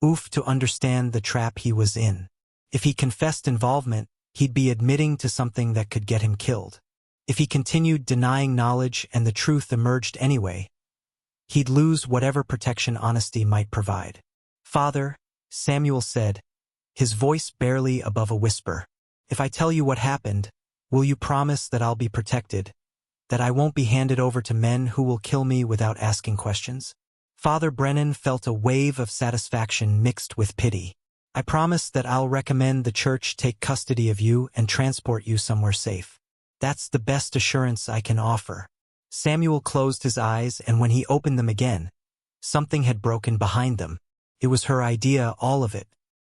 Oof, to understand the trap he was in. If he confessed involvement, he'd be admitting to something that could get him killed. If he continued denying knowledge and the truth emerged anyway, he'd lose whatever protection honesty might provide. "Father," Samuel said, his voice barely above a whisper, "if I tell you what happened, will you promise that I'll be protected, that I won't be handed over to men who will kill me without asking questions?" Father Brennan felt a wave of satisfaction mixed with pity. "I promise that I'll recommend the church take custody of you and transport you somewhere safe. That's the best assurance I can offer." Samuel closed his eyes, and when he opened them again, something had broken behind them. It was her idea, all of it.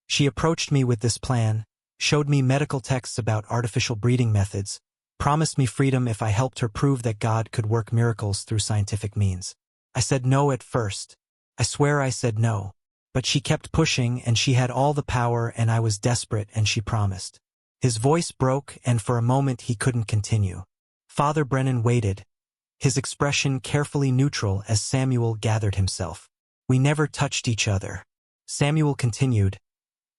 She approached me with this plan, showed me medical texts about artificial breeding methods, promised me freedom if I helped her prove that God could work miracles through scientific means. I said no at first. I swear I said no. But she kept pushing, and she had all the power, and I was desperate, and she promised. His voice broke, and for a moment he couldn't continue. Father Brennan waited, his expression carefully neutral as Samuel gathered himself. "We never touched each other." Samuel continued.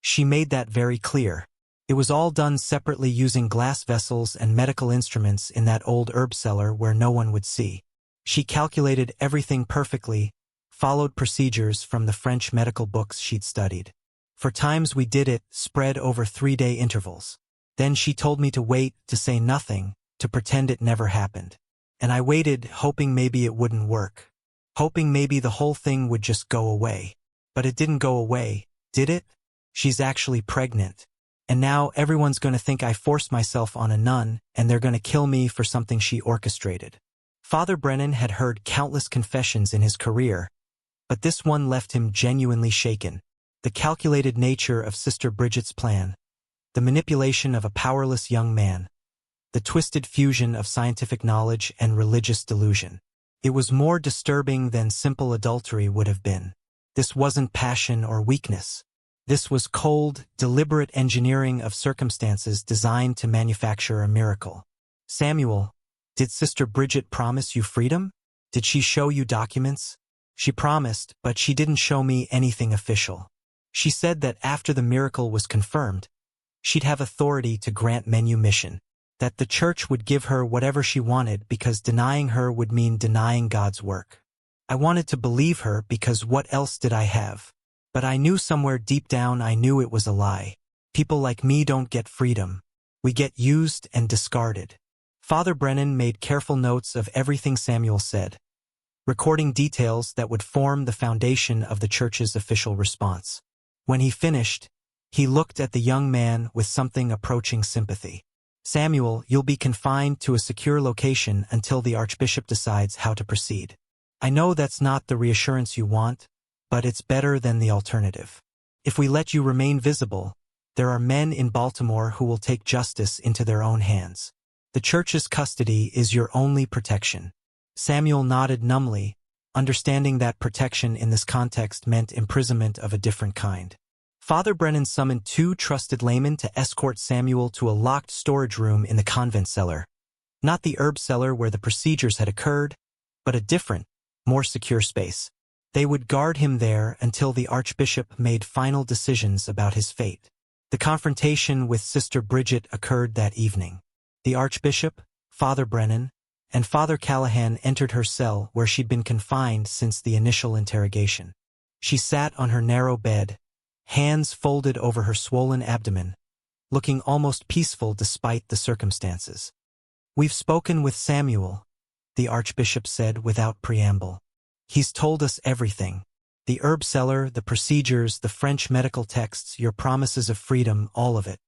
"She made that very clear. It was all done separately using glass vessels and medical instruments in that old herb cellar where no one would see. She calculated everything perfectly, followed procedures from the French medical books she'd studied. For times we did it, spread over 3-day intervals. Then she told me to wait, to say nothing, to pretend it never happened. And I waited, hoping maybe it wouldn't work. Hoping maybe the whole thing would just go away. But it didn't go away, did it? She's actually pregnant. And now everyone's going to think I forced myself on a nun, and they're going to kill me for something she orchestrated." Father Brennan had heard countless confessions in his career, but this one left him genuinely shaken. The calculated nature of Sister Bridget's plan, the manipulation of a powerless young man, the twisted fusion of scientific knowledge and religious delusion. It was more disturbing than simple adultery would have been. This wasn't passion or weakness. This was cold, deliberate engineering of circumstances designed to manufacture a miracle. "Samuel, did Sister Bridget promise you freedom? Did she show you documents?" "She promised, but she didn't show me anything official. She said that after the miracle was confirmed, she'd have authority to grant manumission, that the church would give her whatever she wanted because denying her would mean denying God's work. I wanted to believe her because what else did I have? But I knew somewhere deep down I knew it was a lie. People like me don't get freedom. We get used and discarded." Father Brennan made careful notes of everything Samuel said, recording details that would form the foundation of the church's official response. When he finished, he looked at the young man with something approaching sympathy. "Samuel, you'll be confined to a secure location until the Archbishop decides how to proceed. I know that's not the reassurance you want, but it's better than the alternative. If we let you remain visible, there are men in Baltimore who will take justice into their own hands. The church's custody is your only protection." Samuel nodded numbly, understanding that protection in this context meant imprisonment of a different kind. Father Brennan summoned 2 trusted laymen to escort Samuel to a locked storage room in the convent cellar. Not the herb cellar where the procedures had occurred, but a different, more secure space. They would guard him there until the Archbishop made final decisions about his fate. The confrontation with Sister Bridget occurred that evening. The Archbishop, Father Brennan, and Father Callahan entered her cell where she'd been confined since the initial interrogation. She sat on her narrow bed, hands folded over her swollen abdomen, looking almost peaceful despite the circumstances. "We've spoken with Samuel," the Archbishop said without preamble. "He's told us everything. The herb cellar, the procedures, the French medical texts, your promises of freedom, all of it."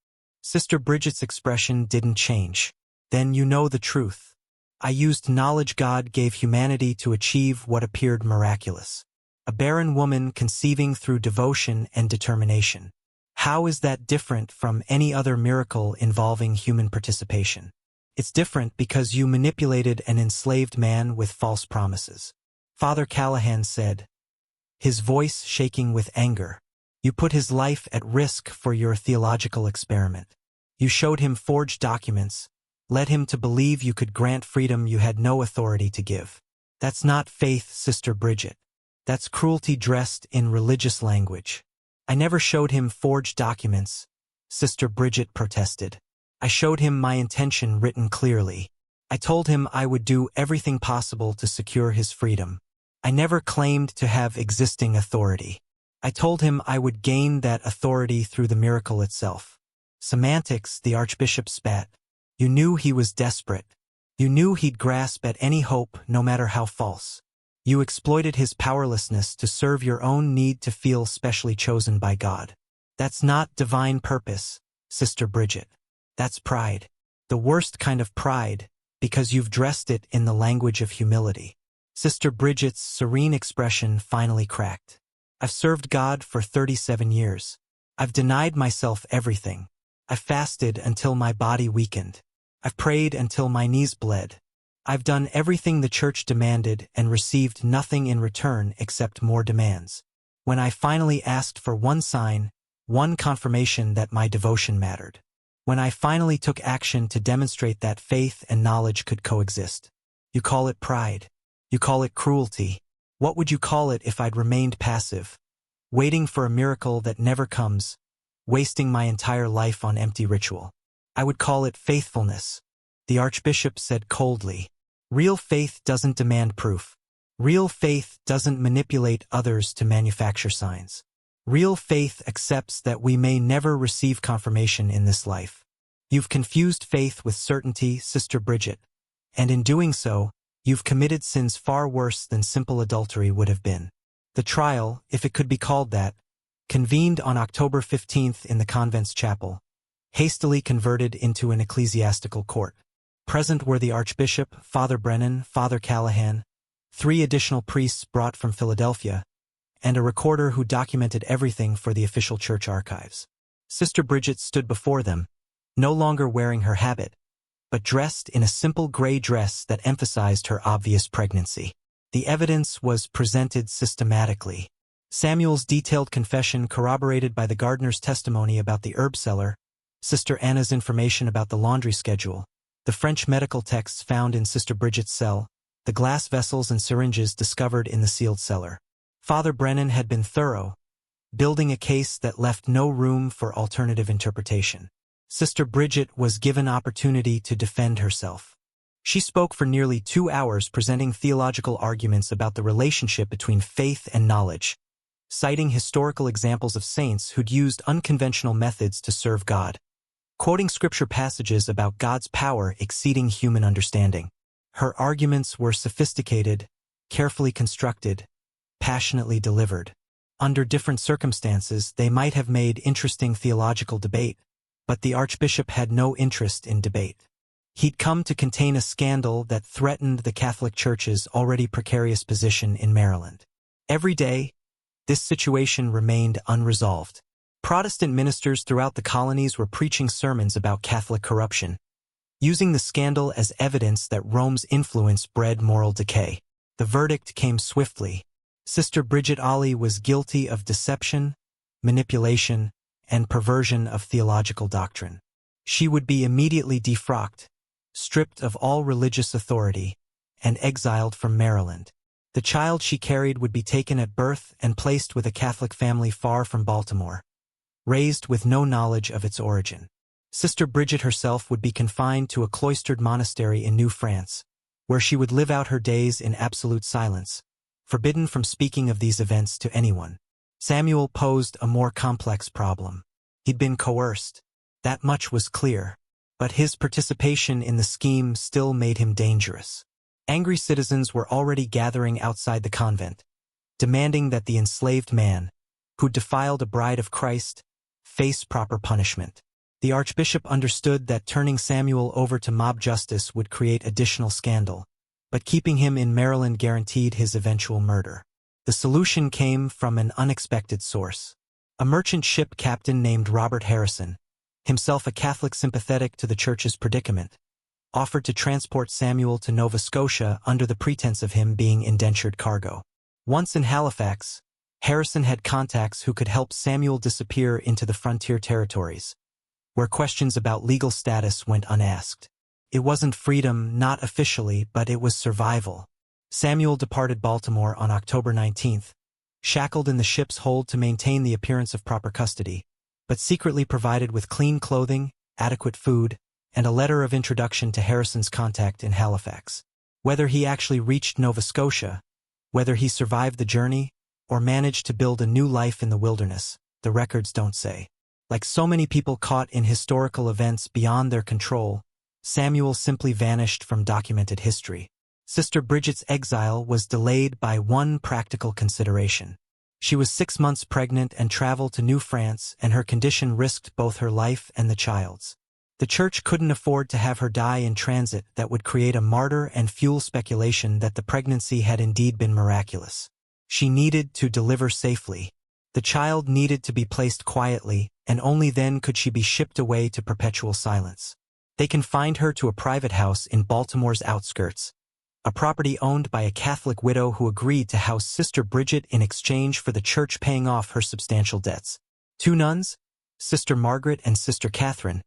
Sister Bridget's expression didn't change. "Then you know the truth. I used knowledge God gave humanity to achieve what appeared miraculous. A barren woman conceiving through devotion and determination. How is that different from any other miracle involving human participation? It's different because you manipulated an enslaved man with false promises," Father Callahan said, his voice shaking with anger. "You put his life at risk for your theological experiment. You showed him forged documents, led him to believe you could grant freedom you had no authority to give. That's not faith, Sister Bridget. That's cruelty dressed in religious language. I never showed him forged documents, Sister Bridget protested. I showed him my intention written clearly. I told him I would do everything possible to secure his freedom. I never claimed to have existing authority. I told him I would gain that authority through the miracle itself. Semantics, the Archbishop spat. You knew he was desperate. You knew he'd grasp at any hope, no matter how false. You exploited his powerlessness to serve your own need to feel specially chosen by God. That's not divine purpose, Sister Bridget. That's pride. The worst kind of pride, because you've dressed it in the language of humility. Sister Bridget's serene expression finally cracked. I've served God for 37 years. I've denied myself everything. I've fasted until my body weakened. I've prayed until my knees bled. I've done everything the church demanded and received nothing in return except more demands. When I finally asked for one sign, one confirmation that my devotion mattered. When I finally took action to demonstrate that faith and knowledge could coexist. You call it pride. You call it cruelty. What would you call it if I'd remained passive, waiting for a miracle that never comes, wasting my entire life on empty ritual? I would call it faithfulness, the Archbishop said coldly. Real faith doesn't demand proof. Real faith doesn't manipulate others to manufacture signs. Real faith accepts that we may never receive confirmation in this life. You've confused faith with certainty, Sister Bridget, and in doing so, you've committed sins far worse than simple adultery would have been. The trial, if it could be called that, convened on October 15th in the convent's chapel, hastily converted into an ecclesiastical court. Present were the Archbishop, Father Brennan, Father Callahan, 3 additional priests brought from Philadelphia, and a recorder who documented everything for the official church archives. Sister Bridget stood before them, no longer wearing her habit, but dressed in a simple gray dress that emphasized her obvious pregnancy. The evidence was presented systematically. Samuel's detailed confession corroborated by the gardener's testimony about the herb cellar, Sister Anna's information about the laundry schedule, the French medical texts found in Sister Bridget's cell, the glass vessels and syringes discovered in the sealed cellar. Father Brennan had been thorough, building a case that left no room for alternative interpretation. Sister Bridget was given opportunity to defend herself. She spoke for nearly 2 hours presenting theological arguments about the relationship between faith and knowledge, citing historical examples of saints who'd used unconventional methods to serve God, quoting scripture passages about God's power exceeding human understanding. Her arguments were sophisticated, carefully constructed, passionately delivered. Under different circumstances, they might have made interesting theological debate, but the Archbishop had no interest in debate. He'd come to contain a scandal that threatened the Catholic Church's already precarious position in Maryland. Every day, this situation remained unresolved. Protestant ministers throughout the colonies were preaching sermons about Catholic corruption, using the scandal as evidence that Rome's influence bred moral decay. The verdict came swiftly. Sister Bridget Ollie was guilty of deception, manipulation, and perversion of theological doctrine. She would be immediately defrocked, stripped of all religious authority, and exiled from Maryland. The child she carried would be taken at birth and placed with a Catholic family far from Baltimore, raised with no knowledge of its origin. Sister Bridget herself would be confined to a cloistered monastery in New France, where she would live out her days in absolute silence, forbidden from speaking of these events to anyone. Samuel posed a more complex problem. He'd been coerced. That much was clear. But his participation in the scheme still made him dangerous. Angry citizens were already gathering outside the convent, demanding that the enslaved man, who defiled a bride of Christ, face proper punishment. The Archbishop understood that turning Samuel over to mob justice would create additional scandal, but keeping him in Maryland guaranteed his eventual murder. The solution came from an unexpected source. A merchant ship captain named Robert Harrison, himself a Catholic sympathetic to the church's predicament, offered to transport Samuel to Nova Scotia under the pretense of him being indentured cargo. Once in Halifax, Harrison had contacts who could help Samuel disappear into the frontier territories, where questions about legal status went unasked. It wasn't freedom, not officially, but it was survival. Samuel departed Baltimore on October 19th, shackled in the ship's hold to maintain the appearance of proper custody, but secretly provided with clean clothing, adequate food, and a letter of introduction to Harrison's contact in Halifax. Whether he actually reached Nova Scotia, whether he survived the journey, or managed to build a new life in the wilderness, the records don't say. Like so many people caught in historical events beyond their control, Samuel simply vanished from documented history. Sister Bridget's exile was delayed by one practical consideration. She was 6 months pregnant and traveled to New France, and her condition risked both her life and the child's. The church couldn't afford to have her die in transit. That would create a martyr and fuel speculation that the pregnancy had indeed been miraculous. She needed to deliver safely. The child needed to be placed quietly, and only then could she be shipped away to perpetual silence. They confined her to a private house in Baltimore's outskirts, a property owned by a Catholic widow who agreed to house Sister Bridget in exchange for the church paying off her substantial debts. 2 nuns, Sister Margaret and Sister Catherine,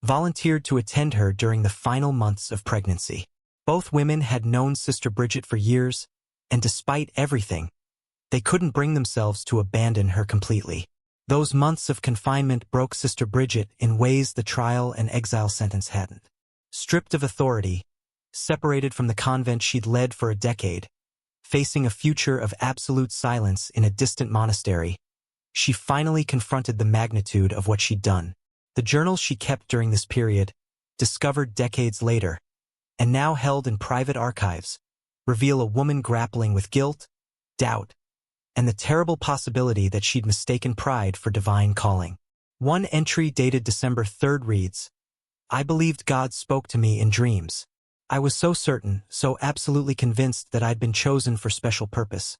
volunteered to attend her during the final months of pregnancy. Both women had known Sister Bridget for years, and despite everything, they couldn't bring themselves to abandon her completely. Those months of confinement broke Sister Bridget in ways the trial and exile sentence hadn't. Stripped of authority, separated from the convent she'd led for a decade, facing a future of absolute silence in a distant monastery, she finally confronted the magnitude of what she'd done. The journals she kept during this period, discovered decades later, and now held in private archives, reveal a woman grappling with guilt, doubt, and the terrible possibility that she'd mistaken pride for divine calling. One entry dated December 3rd reads, "I believed God spoke to me in dreams. I was so certain, so absolutely convinced that I'd been chosen for special purpose.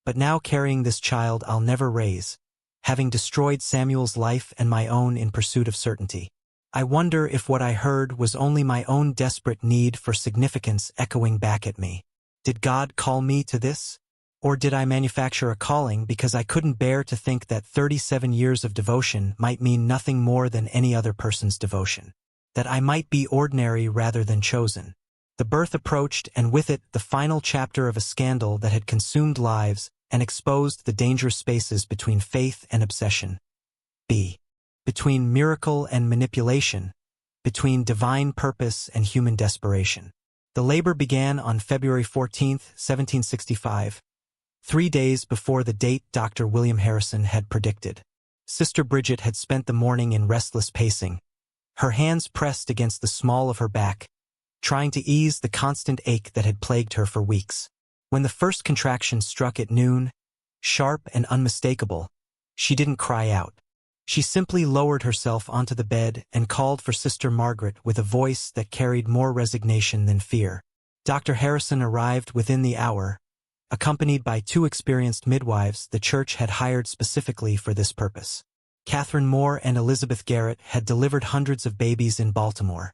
But now carrying this child I'll never raise, having destroyed Samuel's life and my own in pursuit of certainty. I wonder if what I heard was only my own desperate need for significance echoing back at me. Did God call me to this? Or did I manufacture a calling because I couldn't bear to think that 37 years of devotion might mean nothing more than any other person's devotion? That I might be ordinary rather than chosen?" The birth approached, and with it the final chapter of a scandal that had consumed lives and exposed the dangerous spaces between faith and obsession. Between miracle and manipulation, between divine purpose and human desperation. The labor began on February 14, 1765, 3 days before the date Dr. William Harrison had predicted. Sister Bridget had spent the morning in restless pacing, her hands pressed against the small of her back, trying to ease the constant ache that had plagued her for weeks. When the first contraction struck at noon, sharp and unmistakable, she didn't cry out. She simply lowered herself onto the bed and called for Sister Margaret with a voice that carried more resignation than fear. Dr. Harrison arrived within the hour, accompanied by 2 experienced midwives the church had hired specifically for this purpose. Catherine Moore and Elizabeth Garrett had delivered hundreds of babies in Baltimore,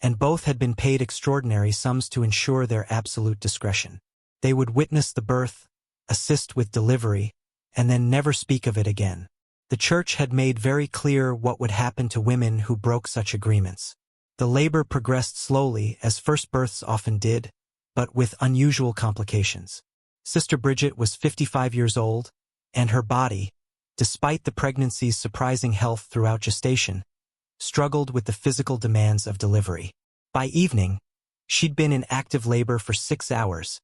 and both had been paid extraordinary sums to ensure their absolute discretion. They would witness the birth, assist with delivery, and then never speak of it again. The church had made very clear what would happen to women who broke such agreements. The labor progressed slowly, as first births often did, but with unusual complications. Sister Bridget was 55 years old, and her body, despite the pregnancy's surprising health throughout gestation, struggled with the physical demands of delivery. By evening, she'd been in active labor for 6 hours,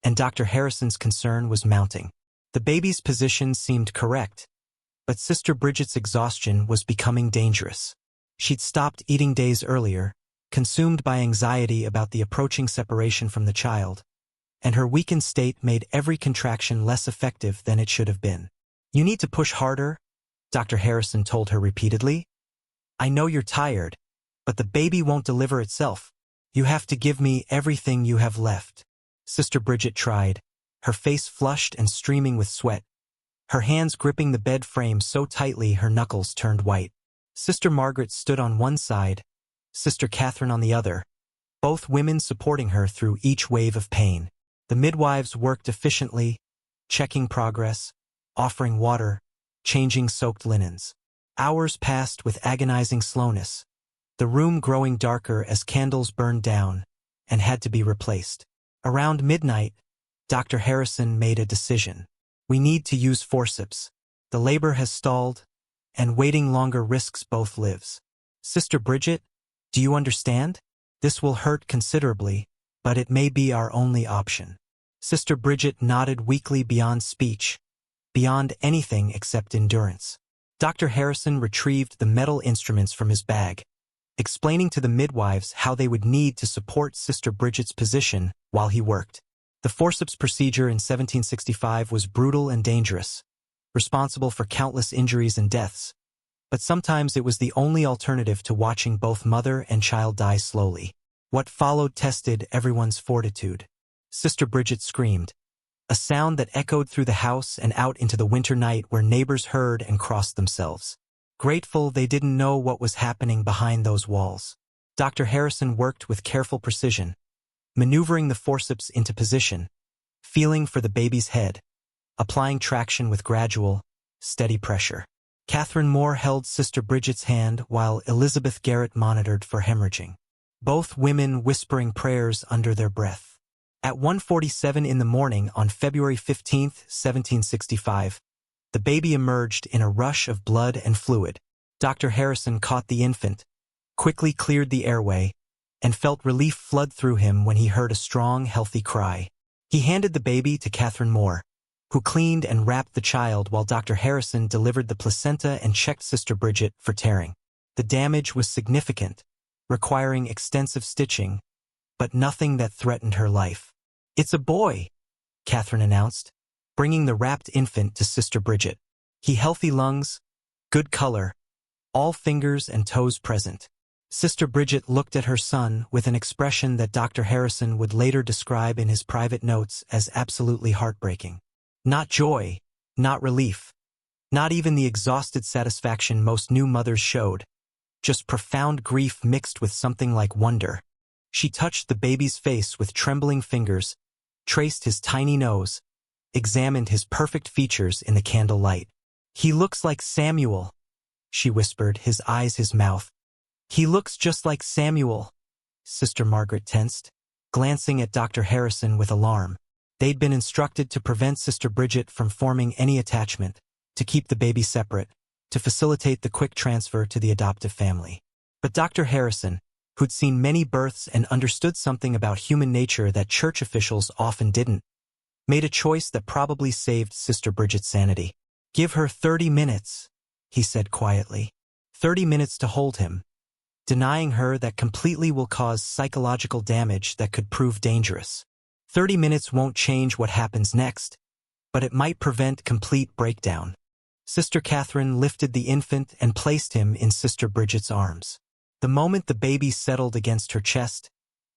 and Dr. Harrison's concern was mounting. The baby's position seemed correct, but Sister Bridget's exhaustion was becoming dangerous. She'd stopped eating days earlier, consumed by anxiety about the approaching separation from the child, and her weakened state made every contraction less effective than it should have been. "You need to push harder," Dr. Harrison told her repeatedly. "I know you're tired, but the baby won't deliver itself. You have to give me everything you have left." Sister Bridget tried, her face flushed and streaming with sweat, her hands gripping the bed frame so tightly her knuckles turned white. Sister Margaret stood on one side, Sister Catherine on the other, both women supporting her through each wave of pain. The midwives worked efficiently, checking progress, offering water, changing soaked linens. Hours passed with agonizing slowness, the room growing darker as candles burned down and had to be replaced. Around midnight, Dr. Harrison made a decision. We need to use forceps. The labor has stalled, and waiting longer risks both lives. Sister Bridget, do you understand? This will hurt considerably, but it may be our only option. Sister Bridget nodded weakly beyond speech, beyond anything except endurance. Dr. Harrison retrieved the metal instruments from his bag, explaining to the midwives how they would need to support Sister Bridget's position while he worked. The forceps procedure in 1765 was brutal and dangerous, responsible for countless injuries and deaths, but sometimes it was the only alternative to watching both mother and child die slowly. What followed tested everyone's fortitude. Sister Bridget screamed, a sound that echoed through the house and out into the winter night where neighbors heard and crossed themselves. Grateful they didn't know what was happening behind those walls. Dr. Harrison worked with careful precision, maneuvering the forceps into position, feeling for the baby's head, applying traction with gradual, steady pressure. Catherine Moore held Sister Bridget's hand while Elizabeth Garrett monitored for hemorrhaging, both women whispering prayers under their breath. At 1:47 in the morning on February 15, 1765, the baby emerged in a rush of blood and fluid. Dr. Harrison caught the infant, quickly cleared the airway, and felt relief flood through him when he heard a strong, healthy cry. He handed the baby to Catherine Moore, who cleaned and wrapped the child while Dr. Harrison delivered the placenta and checked Sister Bridget for tearing. The damage was significant, requiring extensive stitching, but nothing that threatened her life. "It's a boy," Catherine announced, bringing the wrapped infant to Sister Bridget. He healthy lungs, good color, all fingers and toes present. Sister Bridget looked at her son with an expression that Dr. Harrison would later describe in his private notes as absolutely heartbreaking. Not joy, not relief, not even the exhausted satisfaction most new mothers showed, just profound grief mixed with something like wonder. She touched the baby's face with trembling fingers, traced his tiny nose, examined his perfect features in the candle light. "He looks like Samuel," she whispered, his eyes his mouth. "He looks just like Samuel." Sister Margaret tensed, glancing at Dr. Harrison with alarm. They'd been instructed to prevent Sister Bridget from forming any attachment, to keep the baby separate, to facilitate the quick transfer to the adoptive family. But Dr. Harrison, who'd seen many births and understood something about human nature that church officials often didn't, made a choice that probably saved Sister Bridget's sanity. "Give her 30 minutes, he said quietly. 30 minutes to hold him. Denying her that completely will cause psychological damage that could prove dangerous. 30 minutes won't change what happens next, but it might prevent complete breakdown." Sister Catherine lifted the infant and placed him in Sister Bridget's arms. The moment the baby settled against her chest,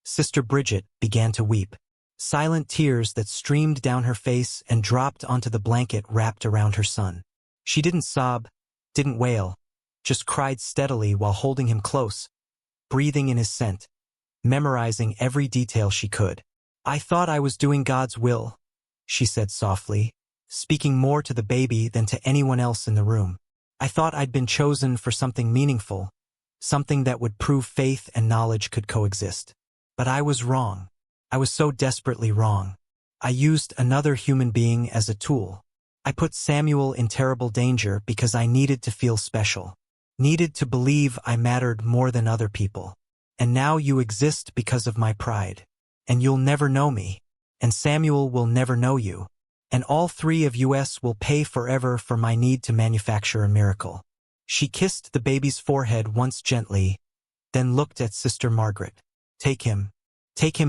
Sister Bridget began to weep. Silent tears that streamed down her face and dropped onto the blanket wrapped around her son. She didn't sob, didn't wail, just cried steadily while holding him close, breathing in his scent, memorizing every detail she could. "I thought I was doing God's will," she said softly, speaking more to the baby than to anyone else in the room. "I thought I'd been chosen for something meaningful, something that would prove faith and knowledge could coexist. But I was wrong. I was so desperately wrong. I used another human being as a tool. I put Samuel in terrible danger because I needed to feel special, needed to believe I mattered more than other people. And now you exist because of my pride. And you'll never know me. And Samuel will never know you. And all three of us will pay forever for my need to manufacture a miracle." She kissed the baby's forehead once gently, then looked at Sister Margaret. Take him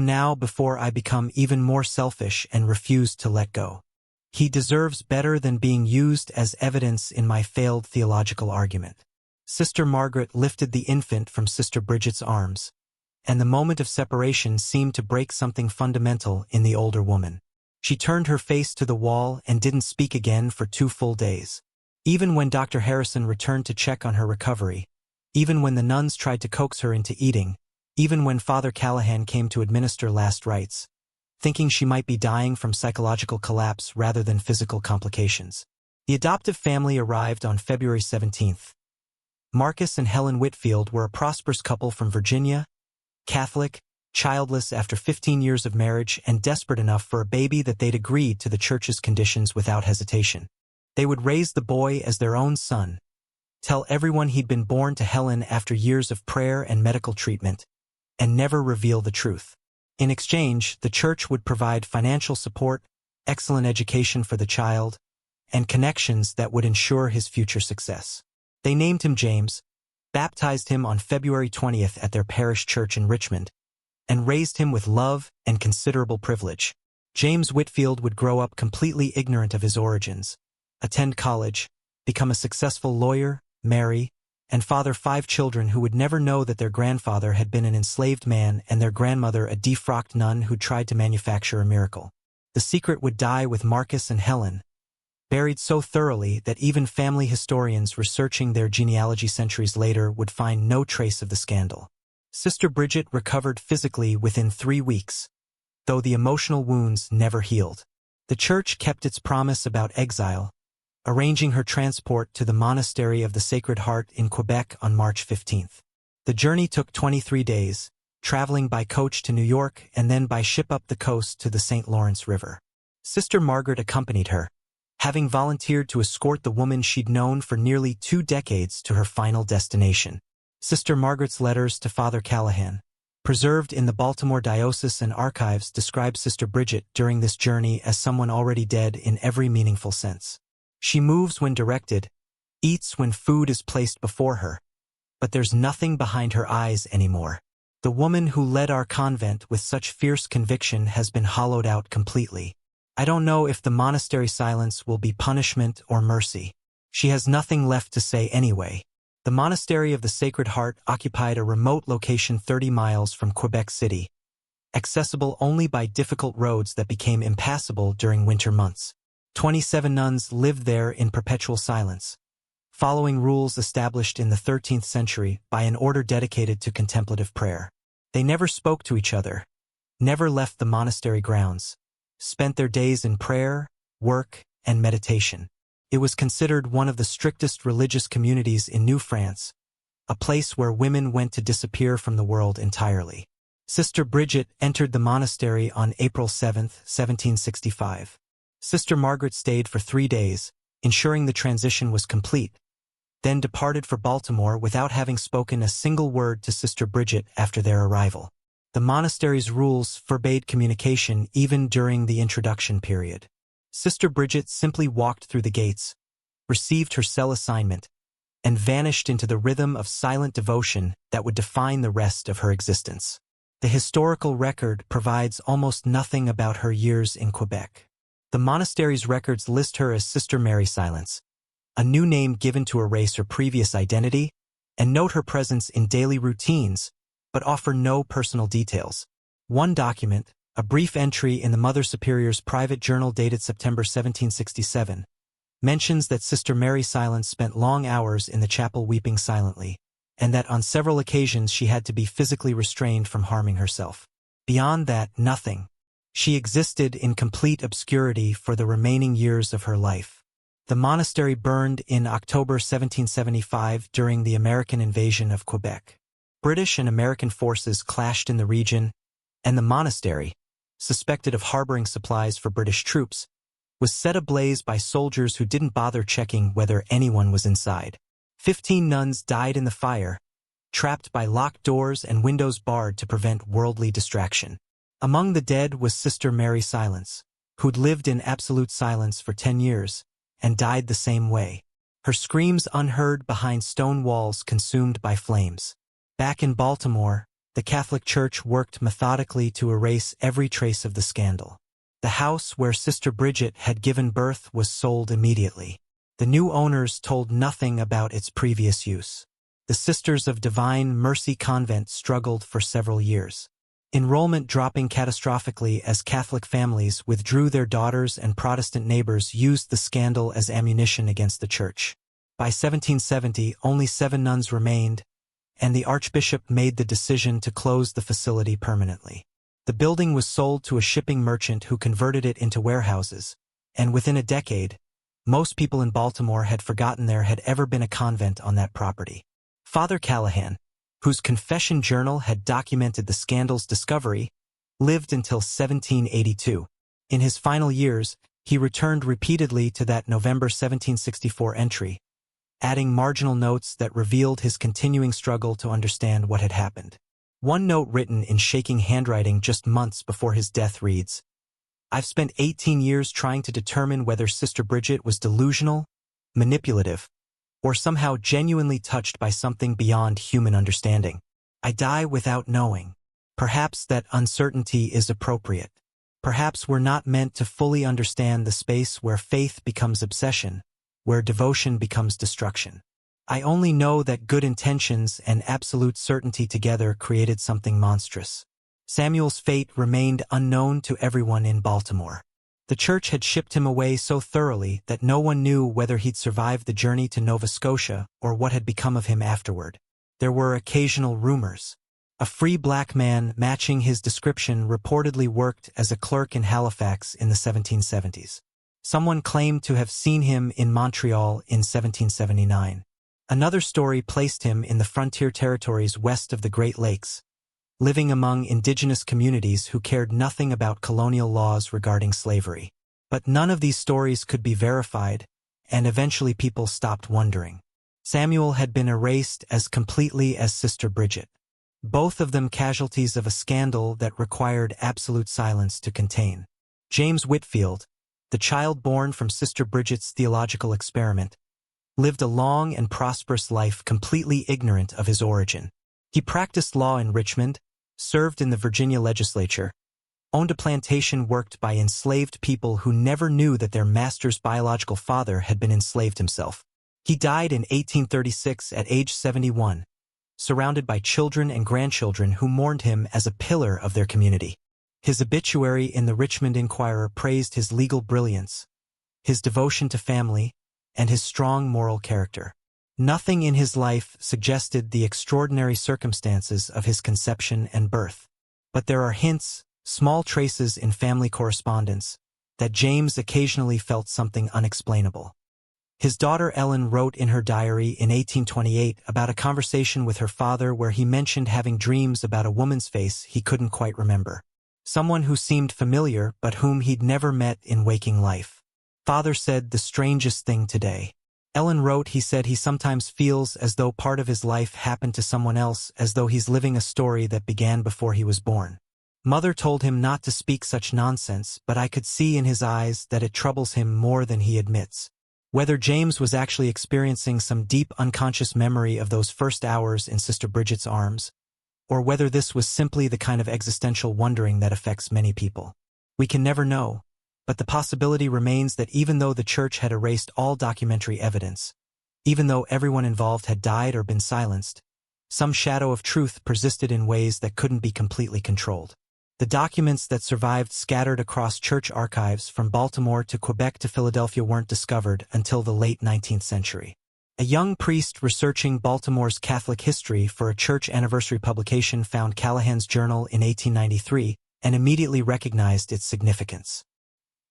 now before I become even more selfish and refuse to let go. He deserves better than being used as evidence in my failed theological argument." Sister Margaret lifted the infant from Sister Bridget's arms, and the moment of separation seemed to break something fundamental in the older woman. She turned her face to the wall and didn't speak again for 2 full days. Even when Dr. Harrison returned to check on her recovery, even when the nuns tried to coax her into eating, even when Father Callahan came to administer last rites, thinking she might be dying from psychological collapse rather than physical complications. The adoptive family arrived on February 17th. Marcus and Helen Whitfield were a prosperous couple from Virginia, Catholic, childless after 15 years of marriage and desperate enough for a baby that they'd agreed to the church's conditions without hesitation. They would raise the boy as their own son, tell everyone he'd been born to Helen after years of prayer and medical treatment, and never reveal the truth. In exchange, the church would provide financial support, excellent education for the child, and connections that would ensure his future success. They named him James, baptized him on February 20th at their parish church in Richmond, and raised him with love and considerable privilege. James Whitfield would grow up completely ignorant of his origins, attend college, become a successful lawyer, marry, and father 5 children who would never know that their grandfather had been an enslaved man and their grandmother a defrocked nun who tried to manufacture a miracle. The secret would die with Marcus and Helen, buried so thoroughly that even family historians researching their genealogy centuries later would find no trace of the scandal. Sister Bridget recovered physically within 3 weeks, though the emotional wounds never healed. The church kept its promise about exile, arranging her transport to the Monastery of the Sacred Heart in Quebec on March 15th. The journey took 23 days, traveling by coach to New York and then by ship up the coast to the St. Lawrence River. Sister Margaret accompanied her, having volunteered to escort the woman she'd known for nearly 2 decades to her final destination. Sister Margaret's letters to Father Callahan, preserved in the Baltimore Diocesan Archives, describe Sister Bridget during this journey as someone already dead in every meaningful sense. She moves when directed, eats when food is placed before her, but there's nothing behind her eyes anymore. The woman who led our convent with such fierce conviction has been hollowed out completely. I don't know if the monastery silence will be punishment or mercy. She has nothing left to say anyway. The Monastery of the Sacred Heart occupied a remote location 30 miles from Quebec City, accessible only by difficult roads that became impassable during winter months. 27 nuns lived there in perpetual silence, following rules established in the 13th century by an order dedicated to contemplative prayer. They never spoke to each other, never left the monastery grounds, spent their days in prayer, work, and meditation. It was considered one of the strictest religious communities in New France, a place where women went to disappear from the world entirely. Sister Bridget entered the monastery on April 7, 1765. Sister Margaret stayed for 3 days, ensuring the transition was complete, then departed for Baltimore without having spoken a single word to Sister Bridget after their arrival. The monastery's rules forbade communication even during the introduction period. Sister Bridget simply walked through the gates, received her cell assignment, and vanished into the rhythm of silent devotion that would define the rest of her existence. The historical record provides almost nothing about her years in Quebec. The monastery's records list her as Sister Mary Silence, a new name given to erase her previous identity, and note her presence in daily routines, but offer no personal details. One document, a brief entry in the Mother Superior's private journal dated September 1767, mentions that Sister Mary Silence spent long hours in the chapel weeping silently, and that on several occasions she had to be physically restrained from harming herself. Beyond that, nothing. She existed in complete obscurity for the remaining years of her life. The monastery burned in October 1775 during the American invasion of Quebec. British and American forces clashed in the region, and the monastery, suspected of harboring supplies for British troops, was set ablaze by soldiers who didn't bother checking whether anyone was inside. 15 nuns died in the fire, trapped by locked doors and windows barred to prevent worldly distraction. Among the dead was Sister Mary Silence, who'd lived in absolute silence for 10 years, and died the same way, her screams unheard behind stone walls consumed by flames. Back in Baltimore, the Catholic Church worked methodically to erase every trace of the scandal. The house where Sister Bridget had given birth was sold immediately. The new owners told nothing about its previous use. The Sisters of Divine Mercy Convent struggled for several years, enrollment dropping catastrophically as Catholic families withdrew their daughters and Protestant neighbors used the scandal as ammunition against the Church. By 1770, only 7 nuns remained, and the Archbishop made the decision to close the facility permanently. The building was sold to a shipping merchant who converted it into warehouses, and within a decade, most people in Baltimore had forgotten there had ever been a convent on that property. Father Callahan, whose confession journal had documented the scandal's discovery, lived until 1782. In his final years, he returned repeatedly to that November 1764 entry, adding marginal notes that revealed his continuing struggle to understand what had happened. One note written in shaking handwriting just months before his death reads, "I've spent 18 years trying to determine whether Sister Bridget was delusional, manipulative, or somehow genuinely touched by something beyond human understanding. I die without knowing. Perhaps that uncertainty is appropriate. Perhaps we're not meant to fully understand the space where faith becomes obsession, where devotion becomes destruction. I only know that good intentions and absolute certainty together created something monstrous." Samuel's fate remained unknown to everyone in Baltimore. The church had shipped him away so thoroughly that no one knew whether he'd survived the journey to Nova Scotia or what had become of him afterward. There were occasional rumors. A free black man matching his description reportedly worked as a clerk in Halifax in the 1770s. Someone claimed to have seen him in Montreal in 1779. Another story placed him in the frontier territories west of the Great Lakes, living among indigenous communities who cared nothing about colonial laws regarding slavery. But none of these stories could be verified, and eventually people stopped wondering. Samuel had been erased as completely as Sister Bridget. Both of them casualties of a scandal that required absolute silence to contain. James Whitfield, the child born from Sister Bridget's theological experiment, lived a long and prosperous life completely ignorant of his origin. He practiced law in Richmond, served in the Virginia legislature, owned a plantation worked by enslaved people who never knew that their master's biological father had been enslaved himself. He died in 1836 at age 71, surrounded by children and grandchildren who mourned him as a pillar of their community. His obituary in the Richmond Inquirer praised his legal brilliance, his devotion to family, and his strong moral character. Nothing in his life suggested the extraordinary circumstances of his conception and birth. But there are hints, small traces in family correspondence, that James occasionally felt something unexplainable. His daughter Ellen wrote in her diary in 1828 about a conversation with her father where he mentioned having dreams about a woman's face he couldn't quite remember. Someone who seemed familiar but whom he'd never met in waking life. Father said the strangest thing today. Ellen wrote he said he sometimes feels as though part of his life happened to someone else, as though he's living a story that began before he was born. Mother told him not to speak such nonsense, but I could see in his eyes that it troubles him more than he admits. Whether James was actually experiencing some deep unconscious memory of those first hours in Sister Bridget's arms, or whether this was simply the kind of existential wondering that affects many people, we can never know. But the possibility remains that even though the church had erased all documentary evidence, even though everyone involved had died or been silenced, some shadow of truth persisted in ways that couldn't be completely controlled. The documents that survived scattered across church archives from Baltimore to Quebec to Philadelphia weren't discovered until the late 19th century. A young priest researching Baltimore's Catholic history for a church anniversary publication found Callahan's journal in 1893 and immediately recognized its significance.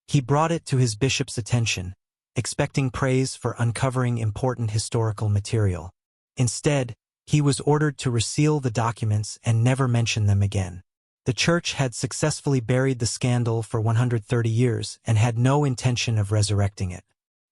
He brought it to his bishop's attention, expecting praise for uncovering important historical material. Instead, he was ordered to reseal the documents and never mention them again. The church had successfully buried the scandal for 130 years and had no intention of resurrecting it.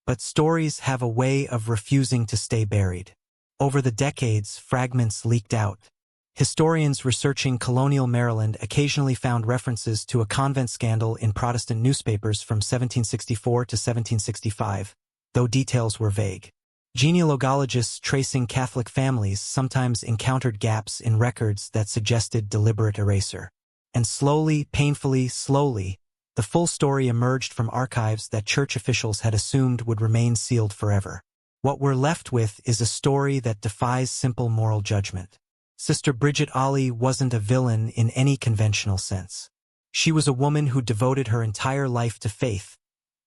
But stories have a way of refusing to stay buried. Over the decades, fragments leaked out. Historians researching colonial Maryland occasionally found references to a convent scandal in Protestant newspapers from 1764 to 1765, though details were vague. Genealogists tracing Catholic families sometimes encountered gaps in records that suggested deliberate erasure. And slowly, painfully slowly, the full story emerged from archives that church officials had assumed would remain sealed forever. What we're left with is a story that defies simple moral judgment. Sister Bridget Ollie wasn't a villain in any conventional sense. She was a woman who devoted her entire life to faith,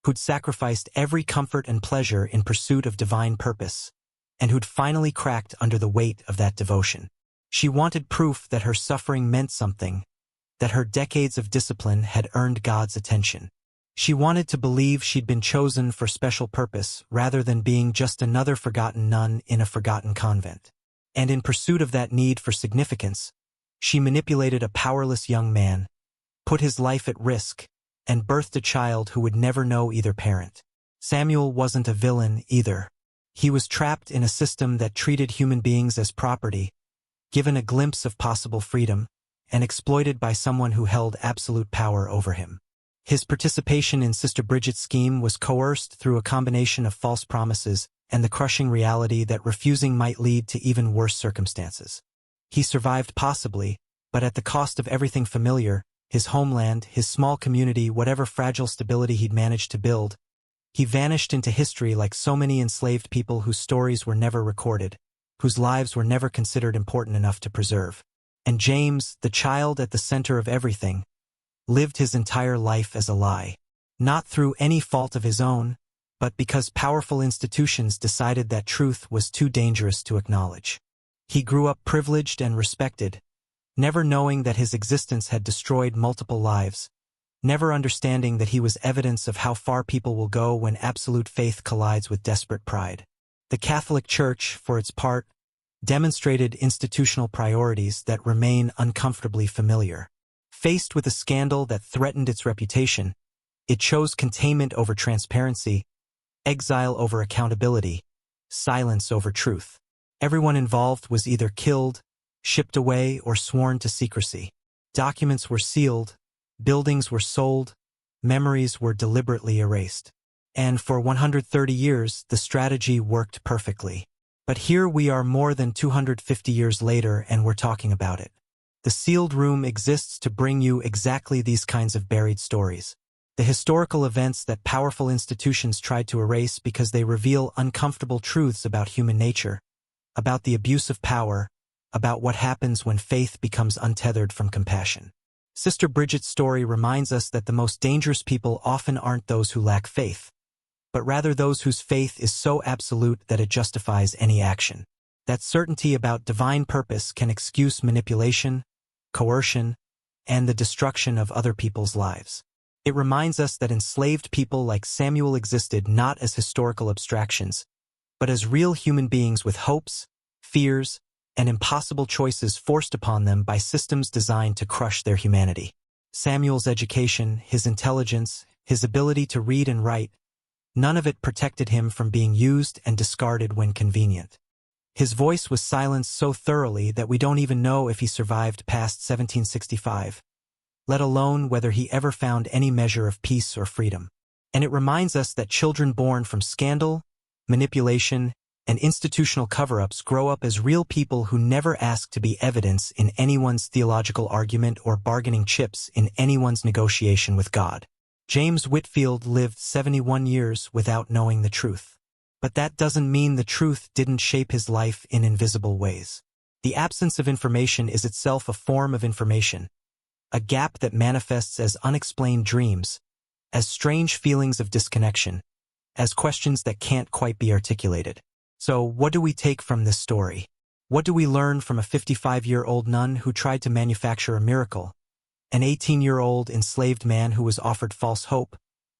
who'd sacrificed every comfort and pleasure in pursuit of divine purpose, and who'd finally cracked under the weight of that devotion. She wanted proof that her suffering meant something, that her decades of discipline had earned God's attention. She wanted to believe she'd been chosen for special purpose rather than being just another forgotten nun in a forgotten convent. And in pursuit of that need for significance, she manipulated a powerless young man, put his life at risk, and birthed a child who would never know either parent. Samuel wasn't a villain either. He was trapped in a system that treated human beings as property, given a glimpse of possible freedom, and exploited by someone who held absolute power over him. His participation in Sister Bridget's scheme was coerced through a combination of false promises and the crushing reality that refusing might lead to even worse circumstances. He survived possibly, but at the cost of everything familiar, his homeland, his small community, whatever fragile stability he'd managed to build. He vanished into history like so many enslaved people whose stories were never recorded, whose lives were never considered important enough to preserve. And James, the child at the center of everything, lived his entire life as a lie. Not through any fault of his own, but because powerful institutions decided that truth was too dangerous to acknowledge. He grew up privileged and respected, never knowing that his existence had destroyed multiple lives, never understanding that he was evidence of how far people will go when absolute faith collides with desperate pride. The Catholic Church, for its part, demonstrated institutional priorities that remain uncomfortably familiar. Faced with a scandal that threatened its reputation, it chose containment over transparency, exile over accountability, silence over truth. Everyone involved was either killed, shipped away, or sworn to secrecy. Documents were sealed, buildings were sold, memories were deliberately erased. And for 130 years, the strategy worked perfectly. But here we are more than 250 years later and we're talking about it. The sealed room exists to bring you exactly these kinds of buried stories. The historical events that powerful institutions tried to erase because they reveal uncomfortable truths about human nature, about the abuse of power, about what happens when faith becomes untethered from compassion. Sister Bridget's story reminds us that the most dangerous people often aren't those who lack faith, but rather those whose faith is so absolute that it justifies any action. That certainty about divine purpose can excuse manipulation, coercion, and the destruction of other people's lives. It reminds us that enslaved people like Samuel existed not as historical abstractions, but as real human beings with hopes, fears, and impossible choices forced upon them by systems designed to crush their humanity. Samuel's education, his intelligence, his ability to read and write, none of it protected him from being used and discarded when convenient. His voice was silenced so thoroughly that we don't even know if he survived past 1765, let alone whether he ever found any measure of peace or freedom. And it reminds us that children born from scandal, manipulation, and institutional cover-ups grow up as real people who never ask to be evidence in anyone's theological argument or bargaining chips in anyone's negotiation with God. James Whitfield lived 71 years without knowing the truth. But that doesn't mean the truth didn't shape his life in invisible ways. The absence of information is itself a form of information, a gap that manifests as unexplained dreams, as strange feelings of disconnection, as questions that can't quite be articulated. So, what do we take from this story? What do we learn from a 55-year-old nun who tried to manufacture a miracle, an 18-year-old enslaved man who was offered false hope,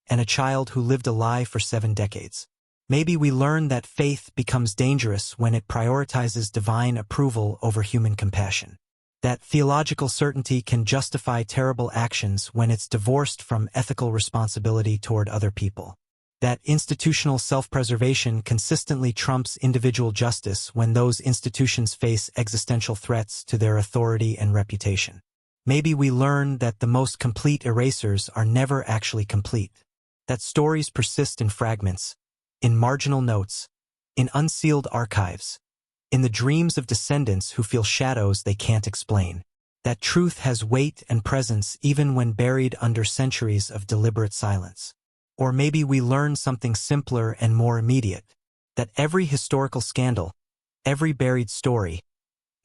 and a child who lived a lie for 7 decades? Maybe we learn that faith becomes dangerous when it prioritizes divine approval over human compassion. That theological certainty can justify terrible actions when it's divorced from ethical responsibility toward other people. That institutional self-preservation consistently trumps individual justice when those institutions face existential threats to their authority and reputation. Maybe we learn that the most complete erasers are never actually complete. That stories persist in fragments, in marginal notes, in unsealed archives, in the dreams of descendants who feel shadows they can't explain. That truth has weight and presence even when buried under centuries of deliberate silence. Or maybe we learn something simpler and more immediate, that every historical scandal, every buried story,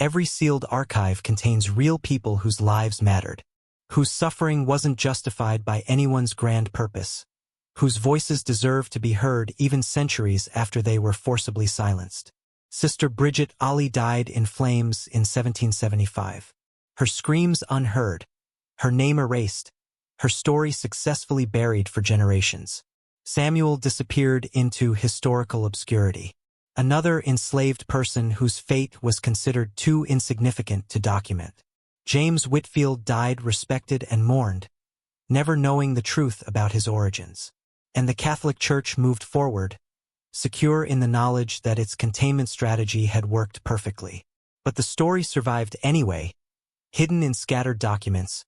every sealed archive contains real people whose lives mattered, whose suffering wasn't justified by anyone's grand purpose, whose voices deserved to be heard even centuries after they were forcibly silenced. Sister Bridget Ali died in flames in 1775. Her screams unheard, her name erased, her story successfully buried for generations. Samuel disappeared into historical obscurity. Another enslaved person whose fate was considered too insignificant to document. James Whitfield died respected and mourned, never knowing the truth about his origins. And the Catholic Church moved forward, secure in the knowledge that its containment strategy had worked perfectly. But the story survived anyway, hidden in scattered documents,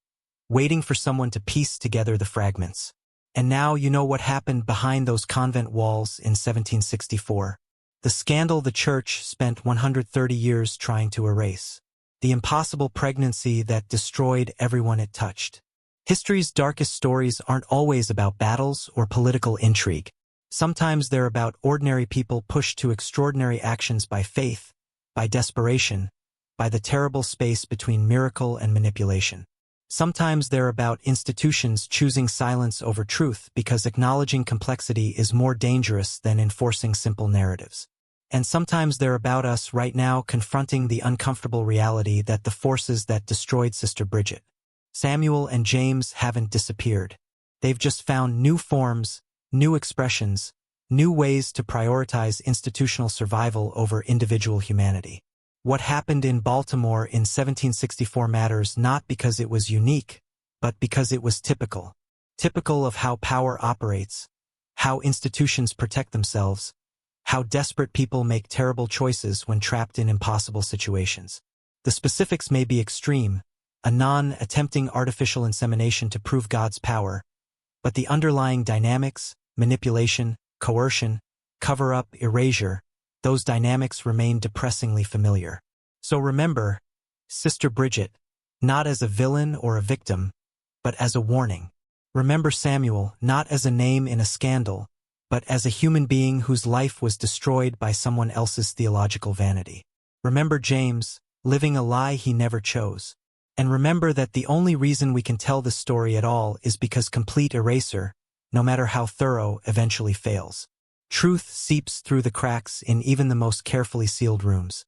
waiting for someone to piece together the fragments. And now you know what happened behind those convent walls in 1764. The scandal the Church spent 130 years trying to erase. The impossible pregnancy that destroyed everyone it touched. History's darkest stories aren't always about battles or political intrigue. Sometimes they're about ordinary people pushed to extraordinary actions by faith, by desperation, by the terrible space between miracle and manipulation. Sometimes they're about institutions choosing silence over truth because acknowledging complexity is more dangerous than enforcing simple narratives. And sometimes they're about us right now confronting the uncomfortable reality that the forces that destroyed Sister Bridget, Samuel and James, haven't disappeared. They've just found new forms, new expressions, new ways to prioritize institutional survival over individual humanity. What happened in Baltimore in 1764 matters not because it was unique, but because it was typical. Typical of how power operates, how institutions protect themselves, how desperate people make terrible choices when trapped in impossible situations. The specifics may be extreme, a nun attempting artificial insemination to prove God's power, but the underlying dynamics, manipulation, coercion, cover-up, erasure, those dynamics remain depressingly familiar. So remember, Sister Bridget, not as a villain or a victim, but as a warning. Remember Samuel, not as a name in a scandal, but as a human being whose life was destroyed by someone else's theological vanity. Remember James, living a lie he never chose. And remember that the only reason we can tell this story at all is because complete erasure, no matter how thorough, eventually fails. Truth seeps through the cracks in even the most carefully sealed rooms.